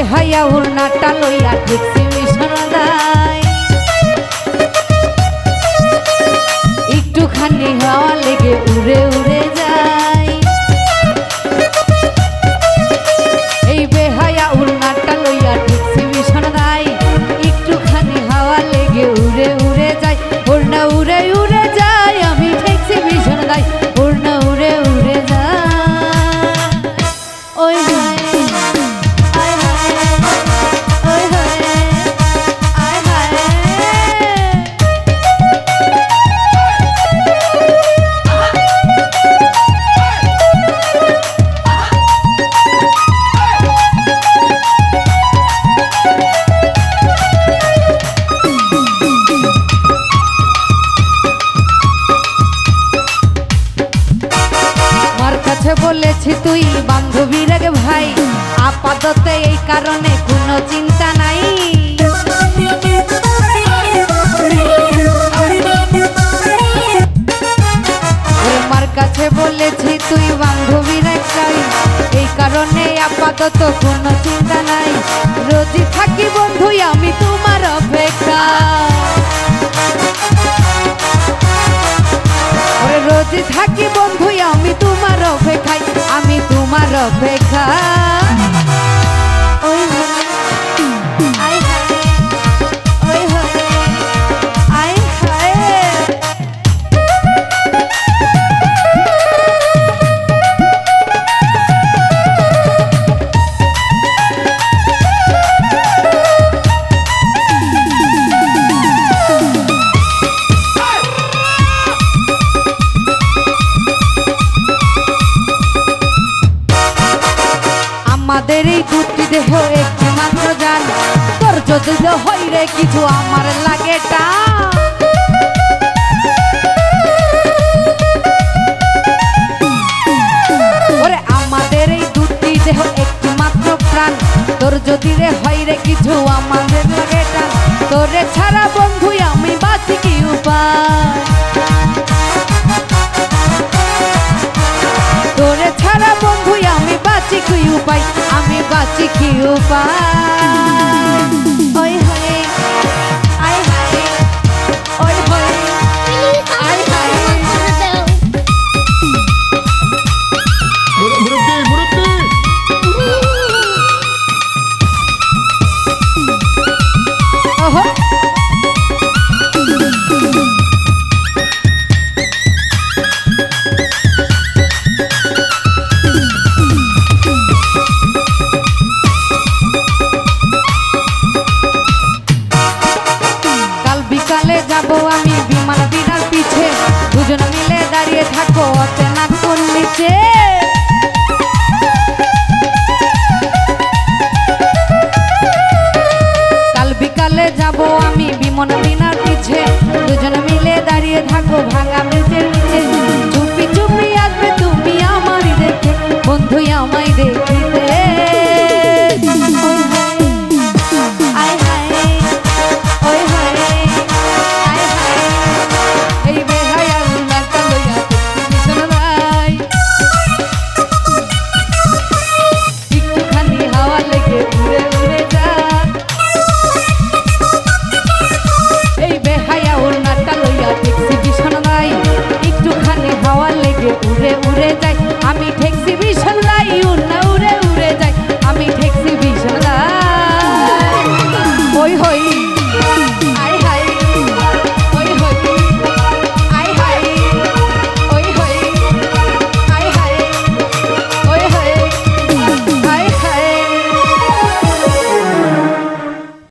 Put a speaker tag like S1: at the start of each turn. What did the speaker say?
S1: বেহাইয়া উড়নাটা লইয়া taxi mission দেয় একটুখানি হাওয়া লেগে উড়ে উড়ে যায় এই বেহাইয়া উড়নাটা লইয়া ট্যাক্সি মিশন দেয় একটুখানি হাওয়া লেগে উড়ে উড়ে যায় উড়না উড়ে উড়ে যায় আমি ট্যাক্সি মিশন দেয় উড়না উড়ে উড়ে যায় ওই বলেছি তুই বান্ধবীর আগে ভাই আপাতত এই কারণে কোনো চিন্তা নাই আমার কাছে বলেছি তুই বান্ধবীর একটাই এই কারণে আপাতত কোনো চিন্তা নাই রোজই থাকি বন্ধু আমি তোমার অপেক্ষা রোজই থাকি বন্ধু আমি তোমার অপেক্ষায় আমি তোমার অপেক্ষা ওই আই ওই আই হায় আমাদের এই দুটি দেহ একটি মাত্র জান তোর যদি হয় রে কিছু আমার লাগে ওরে আমাদের এই দুটি দেহ একটি মাত্র প্রাণ তোর যদি রে হয় রে কিছু আমাদের লাগে তোরে ছাড়া বন্ধু আমি বাঁচি কি উপায় তোরে ছাড়া বন্ধু আমি বাঁচি কি উপায় আমি বাঁচি কি উপায় ওই হয় আই হায় ওই হয় আই হায়
S2: মুরব্বি মুরব্বি
S1: ওহো যাবো আমি বিমান বিনার পিছে দুজন মিলে দাঁড়িয়ে থাকো অচেনা কোন নিচে কাল বিকালে যাবো আমি বিমান বিনার পিছে দুজন মিলে দাঁড়িয়ে থাকো